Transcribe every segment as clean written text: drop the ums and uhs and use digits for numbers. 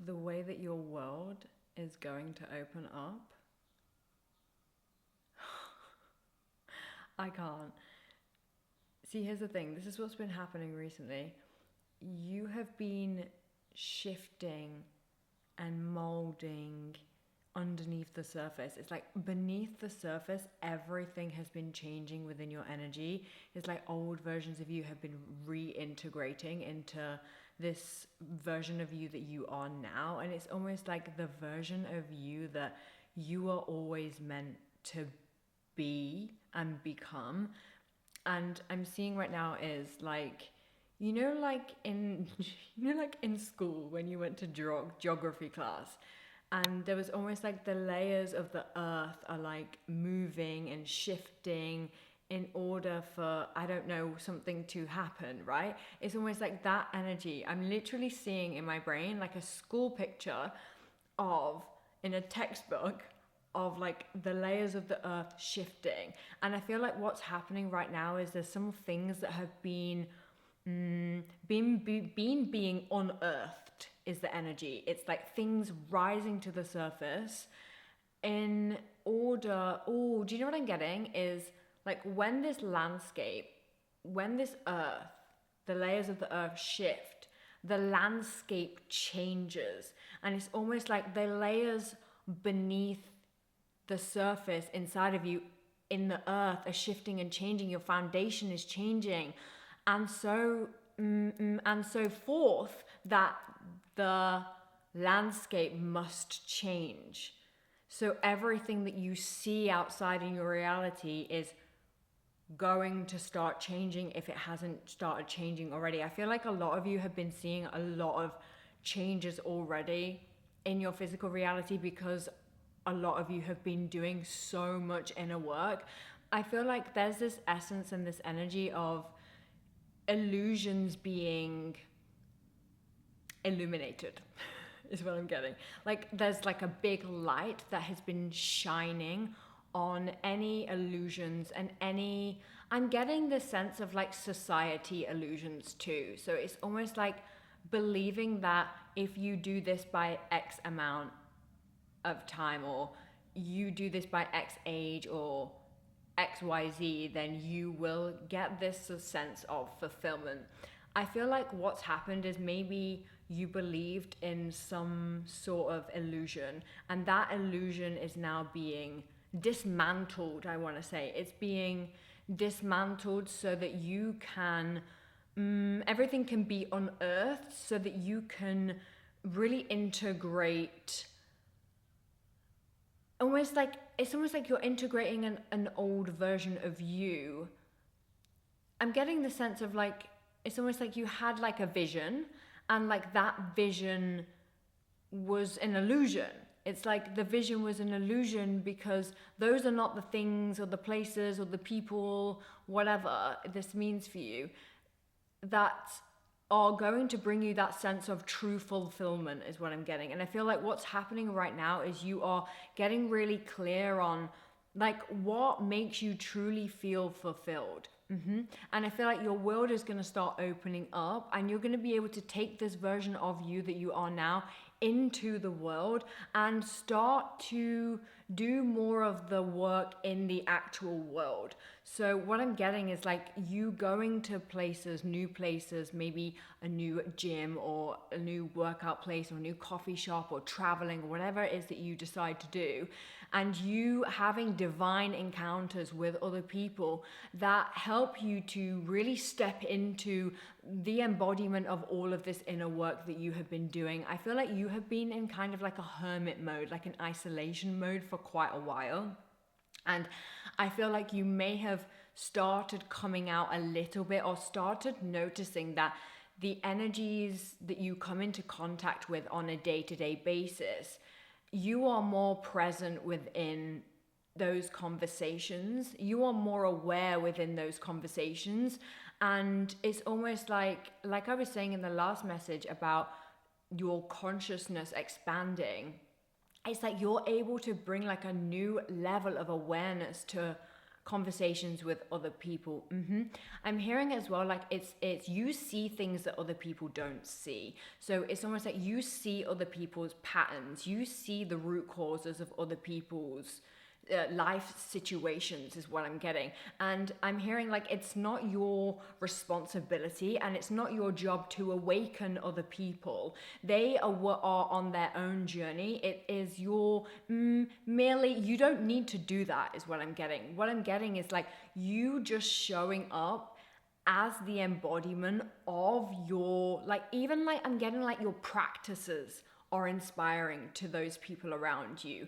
the way that your world is going to open up. I can't. See, here's the thing. This is what's been happening recently. You have been shifting and molding underneath the surface. It's like beneath the surface, everything has been changing within your energy. It's like old versions of you have been reintegrating into this version of you that you are now. And it's almost like the version of you that you are always meant to be and become. And I'm seeing right now is like, like in like in school when you went to geography class, and there was almost like the layers of the earth are like moving and shifting in order for, I don't know, something to happen, right? It's almost like that energy. I'm literally seeing in my brain like a school picture of, in a textbook, of like the layers of the earth shifting. And I feel like what's happening right now is there's some things that have been being unearthed is the energy. It's like things rising to the surface in order. Oh, do you know what I'm getting? Is like when this landscape, when this earth, the layers of the earth shift, the landscape changes. And it's almost like the layers beneath the surface inside of you in the earth are shifting and changing. Your foundation is changing. And so forth, that the landscape must change. So everything that you see outside in your reality is going to start changing if it hasn't started changing already. I feel like a lot of you have been seeing a lot of changes already in your physical reality because a lot of you have been doing so much inner work. I feel like there's this essence and this energy of illusions being illuminated is what I'm getting. Like there's like a big light that has been shining on any illusions and any, I'm getting the sense of like society illusions too. So it's almost like believing that if you do this by X amount of time, or you do this by X age or XYZ, then you will get this sense of fulfillment. I feel like what's happened is maybe you believed in some sort of illusion, and that illusion is now being dismantled. I want to say it's being dismantled so that you can, everything can be unearthed so that you can really integrate. It's almost like you're integrating an old version of you. I'm getting the sense of like, it's almost like you had like a vision, and like that vision was an illusion. It's like the vision was an illusion because those are not the things or the places or the people, whatever this means for you, that are going to bring you that sense of true fulfillment is what I'm getting. And I feel like what's happening right now is you are getting really clear on like what makes you truly feel fulfilled. And I feel like your world is going to start opening up, and you're going to be able to take this version of you that you are now into the world and start to do more of the work in the actual world. So what I'm getting is like you going to places, new places, maybe a new gym or a new workout place or a new coffee shop or traveling or whatever it is that you decide to do, and you having divine encounters with other people that help you to really step into the embodiment of all of this inner work that you have been doing. I feel like you have been in kind of like a hermit mode, like an isolation mode for quite a while. And I feel like you may have started coming out a little bit, or started noticing that the energies that you come into contact with on a day-to-day basis, you are more present within those conversations. You are more aware within those conversations. And it's almost like I was saying in the last message about your consciousness expanding, it's like you're able to bring like a new level of awareness to conversations with other people. I'm hearing as well, like it's you see things that other people don't see. So it's almost like you see other people's patterns, you see the root causes of other people's life situations is what I'm getting. And I'm hearing like it's not your responsibility and it's not your job to awaken other people. They are on their own journey. It is your merely, you don't need to do that is what I'm getting. What I'm getting is like you just showing up as the embodiment of your, like, even like I'm getting like your practices are inspiring to those people around you,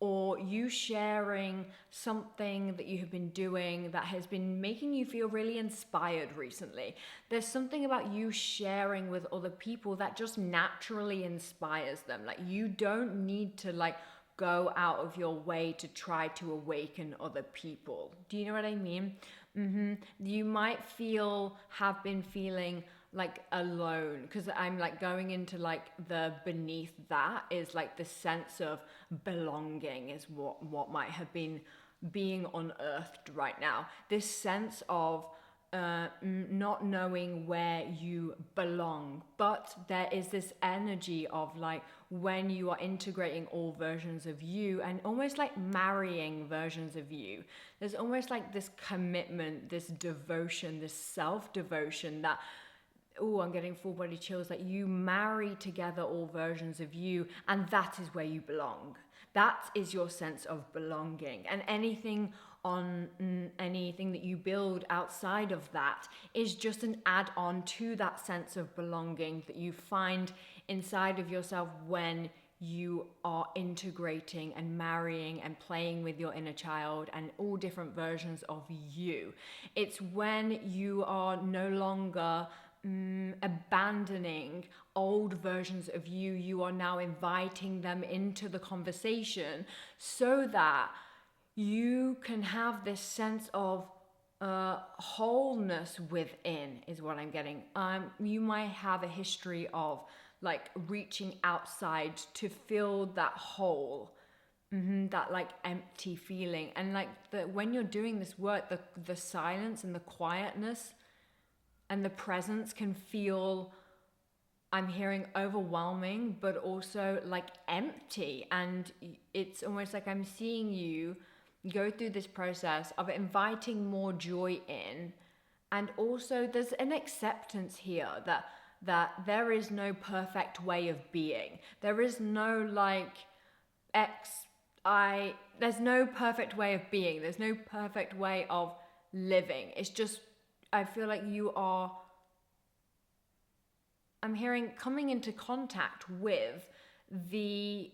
or you sharing something that you have been doing that has been making you feel really inspired recently. There's something about you sharing with other people that just naturally inspires them. Like you don't need to like go out of your way to try to awaken other people. Do you know what I mean? You might have been feeling like alone, because I'm like going into like the beneath that is like the sense of belonging is what might have been being unearthed right now. This sense of not knowing where you belong, but there is this energy of like when you are integrating all versions of you and almost like marrying versions of you, there's almost like this commitment, this devotion, this self-devotion that, oh, I'm getting full body chills, that you marry together all versions of you, and that is where you belong. That is your sense of belonging. And anything that you build outside of that is just an add-on to that sense of belonging that you find inside of yourself when you are integrating and marrying and playing with your inner child and all different versions of you. It's when you are no longer abandoning old versions of you, you are now inviting them into the conversation so that you can have this sense of wholeness within is what I'm getting. You might have a history of like reaching outside to fill that hole, that like empty feeling. And like when you're doing this work, the silence and the quietness and the presence can feel, I'm hearing, overwhelming, but also like empty. And it's almost like I'm seeing you go through this process of inviting more joy in. And also there's an acceptance here that there is no perfect way of being. There is no like there's no perfect way of being. There's no perfect way of living. It's just, I feel like I'm hearing coming into contact with the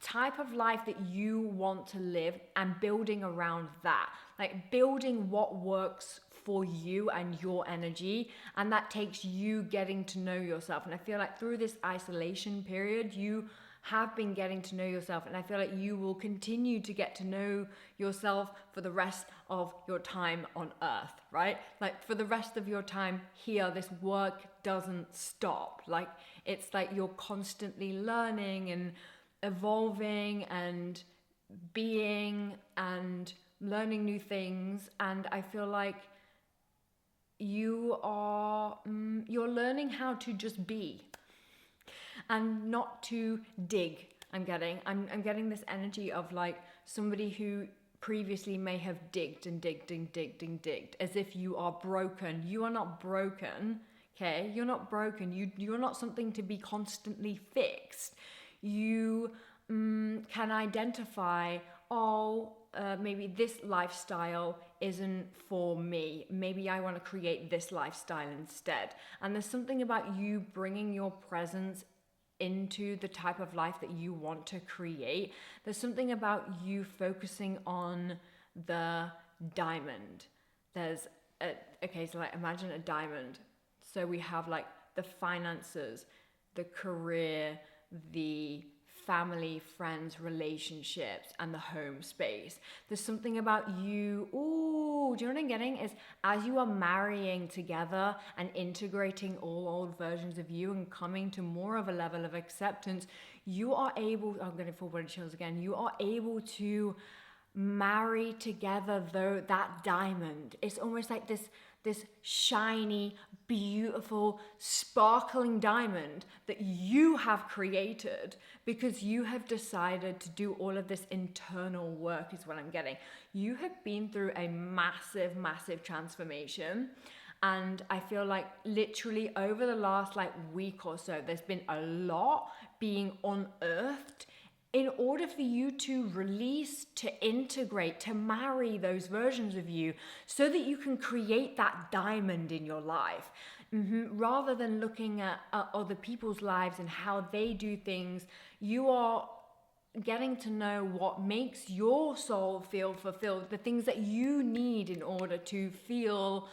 type of life that you want to live and building around that, like building what works for you and your energy, and that takes you getting to know yourself. And I feel like through this isolation period you have been getting to know yourself, and I feel like you will continue to get to know yourself for the rest of your time on earth, right? Like for the rest of your time here, this work doesn't stop. Like it's like you're constantly learning and evolving and being and learning new things. And I feel like you're learning how to just be and not to dig. I'm getting this energy of like somebody who previously may have digged and digged and digged and digged as if you are broken. You are not broken, okay? You're not broken. You're not something to be constantly fixed. You can identify, maybe this lifestyle isn't for me. Maybe I want to create this lifestyle instead. And there's something about you bringing your presence into the type of life that you want to create. There's something about you focusing on the diamond. So like imagine a diamond. So we have like the finances, the career, the family, friends, relationships, and the home space. There's something about you, do you know what I'm getting? Is as you are marrying together and integrating all old versions of you and coming to more of a level of acceptance, you are able, I'm getting full body chills again, you are able to marry together though that diamond. It's almost like this shiny, beautiful, sparkling diamond that you have created because you have decided to do all of this internal work, is what I'm getting. You have been through a massive, massive transformation. And I feel like literally over the last like week or so, there's been a lot being unearthed in order for you to release, to integrate, to marry those versions of you so that you can create that diamond in your life. Rather than looking at other people's lives and how they do things, you are getting to know what makes your soul feel fulfilled, the things that you need in order to feel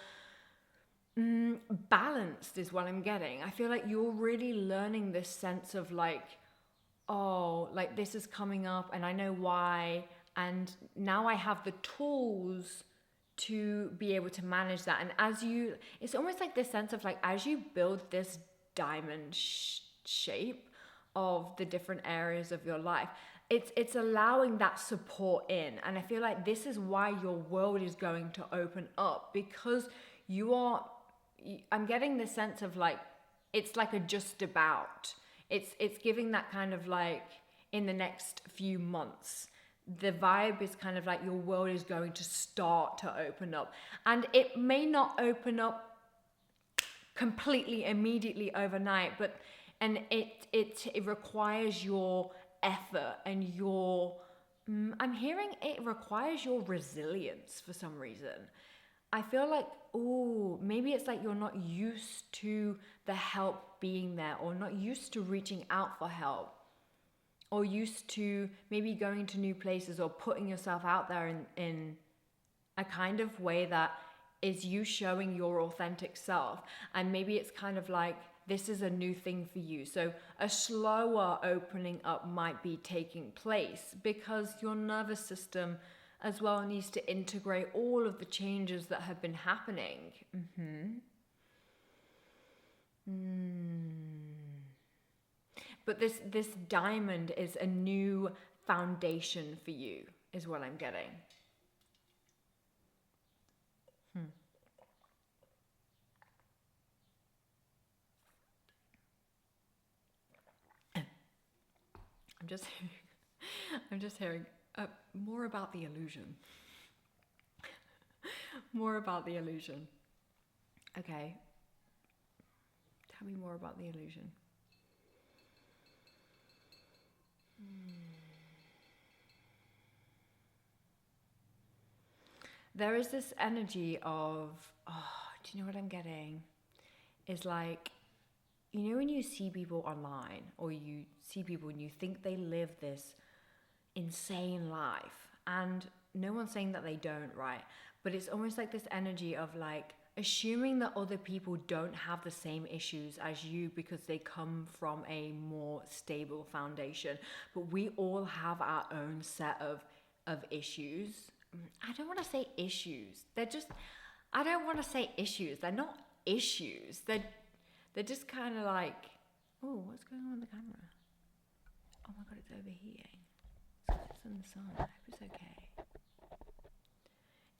balanced, is what I'm getting. I feel like you're really learning this sense of like, oh, like this is coming up and I know why, and now I have the tools to be able to manage that. And as you, it's almost like this sense of like, as you build this diamond shape of the different areas of your life, it's allowing that support in. And I feel like this is why your world is going to open up, because I'm getting the sense of like, it's like a just about. It's giving that kind of like, in the next few months, the vibe is kind of like your world is going to start to open up. And it may not open up completely immediately overnight, but it requires your effort and your I'm hearing it requires your resilience for some reason. I feel like, oh, maybe it's like you're not used to the help being there, or not used to reaching out for help, or used to maybe going to new places or putting yourself out there in a kind of way that is you showing your authentic self. And maybe it's kind of like, this is a new thing for you. So a slower opening up might be taking place because your nervous system as well needs to integrate all of the changes that have been happening. But this diamond is a new foundation for you, is what I'm getting. I'm just hearing more about the illusion. More about the illusion. Okay. Tell me more about the illusion. There is this energy of, do you know what I'm getting? Is like, you know when you see people online, or you see people and you think they live this insane life, and no one's saying that they don't, right? But it's almost like this energy of like assuming that other people don't have the same issues as you because they come from a more stable foundation. But we all have our own set of issues. I don't want to say issues. I don't want to say issues. They're not issues. They're just kind of like, oh, what's going on with the camera? Oh my God, it's overheating. It's in the sun. I hope it's okay.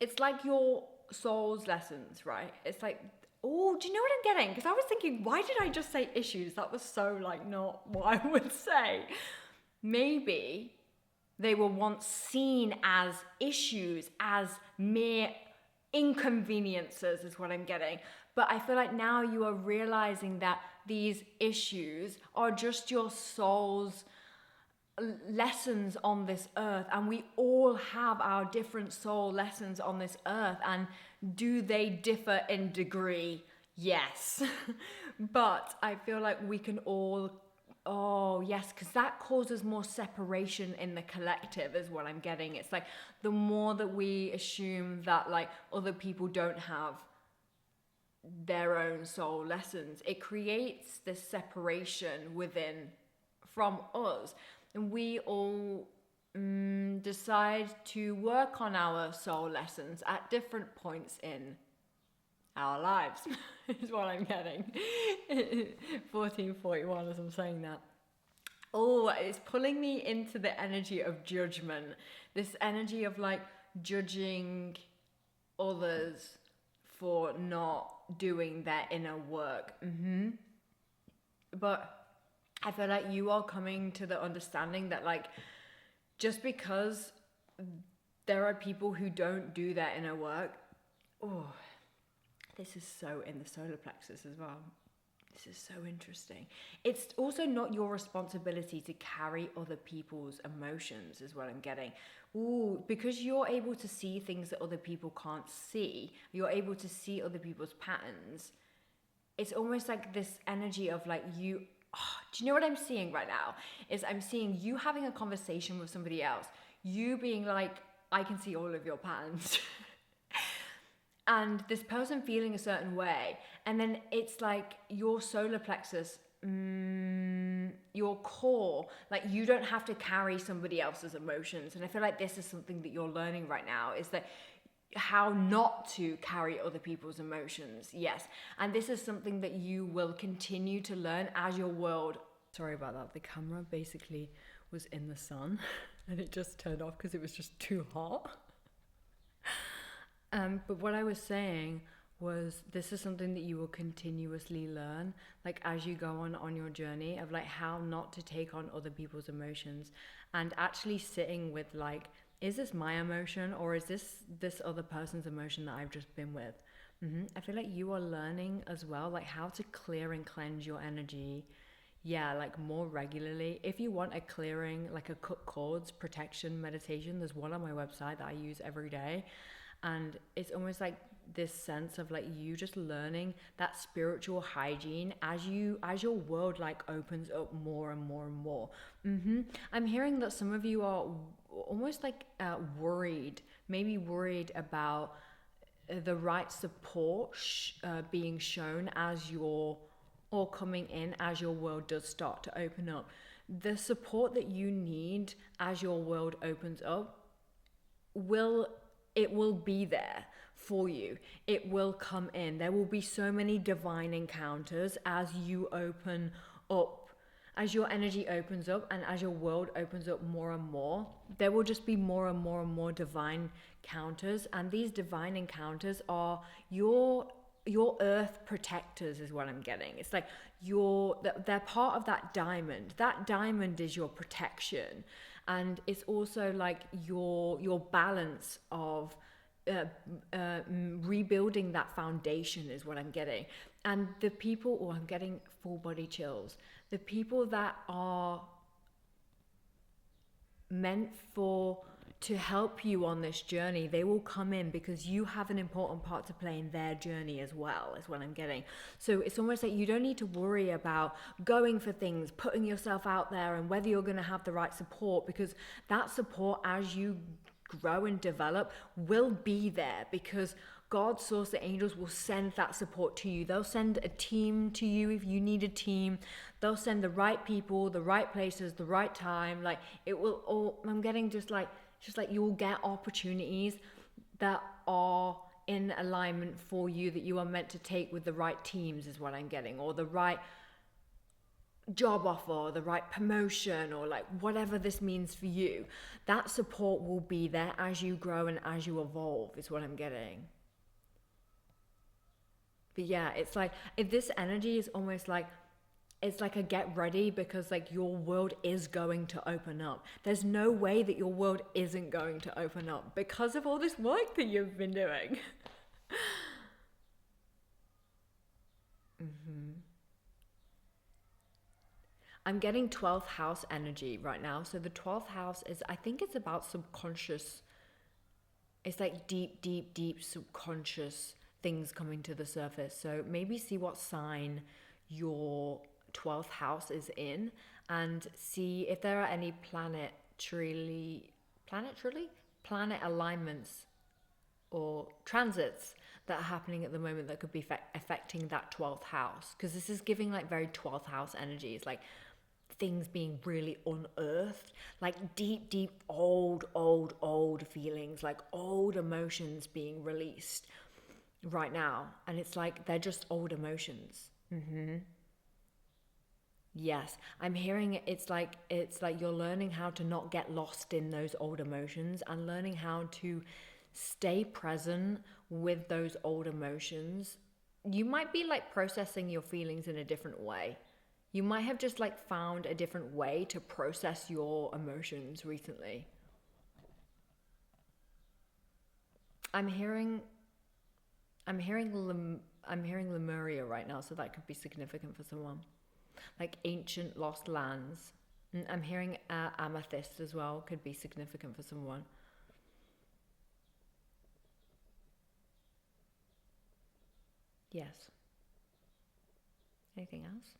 It's like your soul's lessons, right? It's like, oh, do you know what I'm getting? Because I was thinking, why did I just say issues? That was so like not what I would say. Maybe they were once seen as issues, as mere inconveniences, is what I'm getting. But I feel like now you are realizing that these issues are just your soul's lessons on this earth, and we all have our different soul lessons on this earth. And do they differ in degree? Yes. But I feel like we can all, oh yes, because that causes more separation in the collective, is what I'm getting. It's like the more that we assume that like other people don't have their own soul lessons, it creates this separation within from us. And we all decide to work on our soul lessons at different points in our lives, is what I'm getting. 1441 as I'm saying that. Oh, it's pulling me into the energy of judgment. This energy of like judging others for not doing their inner work. But I feel like you are coming to the understanding that like just because there are people who don't do their inner work, oh, this is so in the solar plexus as well. This is so interesting. It's also not your responsibility to carry other people's emotions, is what I'm getting. Ooh, because you're able to see things that other people can't see, you're able to see other people's patterns. It's almost like this energy of like you, do you know what I'm seeing right now? Is I'm seeing you having a conversation with somebody else, you being like, I can see all of your patterns. And this person feeling a certain way, and then it's like your solar plexus, your core, like you don't have to carry somebody else's emotions. And I feel like this is something that you're learning right now, is that how not to carry other people's emotions. Yes, and this is something that you will continue to learn as your world. Sorry about that, the camera basically was in the sun and it just turned off because it was just too hot. But what I was saying was, this is something that you will continuously learn, like as you go on your journey of like how not to take on other people's emotions, and actually sitting with like, is this my emotion or is this other person's emotion that I've just been with? I feel like you are learning as well, like how to clear and cleanse your energy. Yeah, like more regularly. If you want a clearing, like a cut cords protection meditation, there's one on my website that I use every day. And it's almost like this sense of like you just learning that spiritual hygiene as your world like opens up more and more and more. I'm hearing that some of you are almost like worried, maybe worried about the right support being shown as you're, or coming in as your world does start to open up. The support that you need as your world opens up will be there for you. It will come in. There will be so many divine encounters as you open up, as your energy opens up and as your world opens up more and more. There will just be more and more and more divine encounters, and these divine encounters are your earth protectors, is what I'm getting. It's like they're part of that diamond. That diamond is your protection. And it's also like your balance of rebuilding that foundation, is what I'm getting. And the people, I'm getting full body chills. The people that are meant to help you on this journey, they will come in because you have an important part to play in their journey as well, is what I'm getting. So it's almost like you don't need to worry about going for things, putting yourself out there, and whether you're going to have the right support, because that support as you grow and develop will be there, because God, source, the angels will send that support to you. They'll send a team to you if you need a team. They'll send the right people, the right places, the right time. Like it will all, I'm getting just like you will get opportunities that are in alignment for you, that you are meant to take with the right teams, is what I'm getting, or the right job offer, or the right promotion, or like whatever this means for you. That support will be there as you grow and as you evolve, is what I'm getting. But yeah, it's like, if this energy is almost like, it's like a get ready, because like your world is going to open up. There's no way that your world isn't going to open up because of all this work that you've been doing. I'm getting 12th house energy right now. So the 12th house is, I think it's about subconscious. It's like deep subconscious things coming to the surface. So maybe see what sign your 12th house is in, and see if there are any planet alignments or transits that are happening at the moment that could be affecting that 12th house, because this is giving like very 12th house energy. It's like things being really unearthed, like deep old feelings, like old emotions being released right now. And it's like they're just old emotions. Yes, I'm hearing it's like you're learning how to not get lost in those old emotions and learning how to stay present with those old emotions. You might be like processing your feelings in a different way. You might have just like found a different way to process your emotions recently. I'm hearing I'm hearing Lemuria right now, so that could be significant for someone. Like ancient lost lands. I'm hearing amethyst as well, could be significant for someone. Yes. Anything else?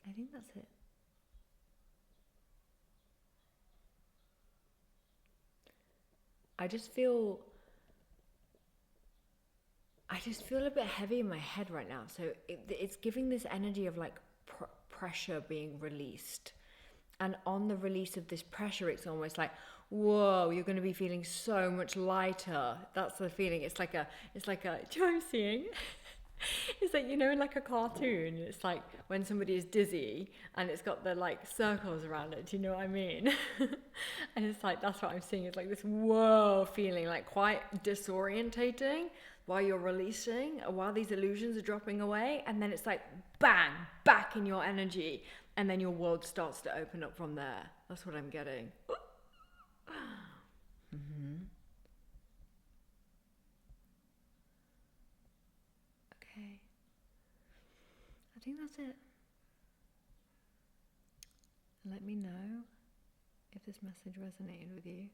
I think that's it. I just feel I just feel a bit heavy in my head right now. So it's giving this energy of like pressure being released. And on the release of this pressure, it's almost like, whoa, you're going to be feeling so much lighter. That's the feeling. It's like a, do you know what I'm seeing? It's like, you know, like a cartoon. It's like when somebody is dizzy and it's got the like circles around it. Do you know what I mean? And it's like, that's what I'm seeing. It's like this whoa feeling, like quite disorientating while you're releasing, while these illusions are dropping away. And then it's like, bang, back in your energy. And then your world starts to open up from there. That's what I'm getting. Mm-hmm. Okay. I think that's it. Let me know if this message resonated with you.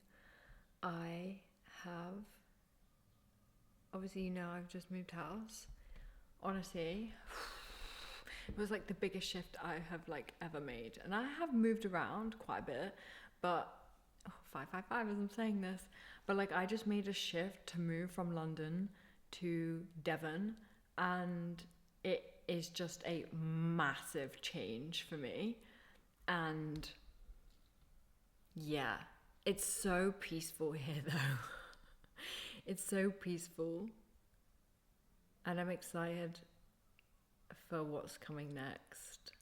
I have, obviously, you know, I've just moved house. Honestly, it was like the biggest shift I have like ever made. And I have moved around quite a bit, but 555 as I'm saying this, but like I just made a shift to move from London to Devon, and it is just a massive change for me. And yeah, it's so peaceful here though. It's so peaceful, and I'm excited for what's coming next.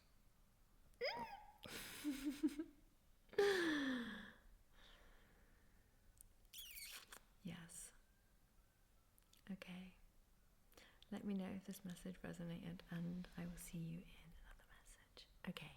Yes. Okay. Let me know if this message resonated, and I will see you in another message. Okay.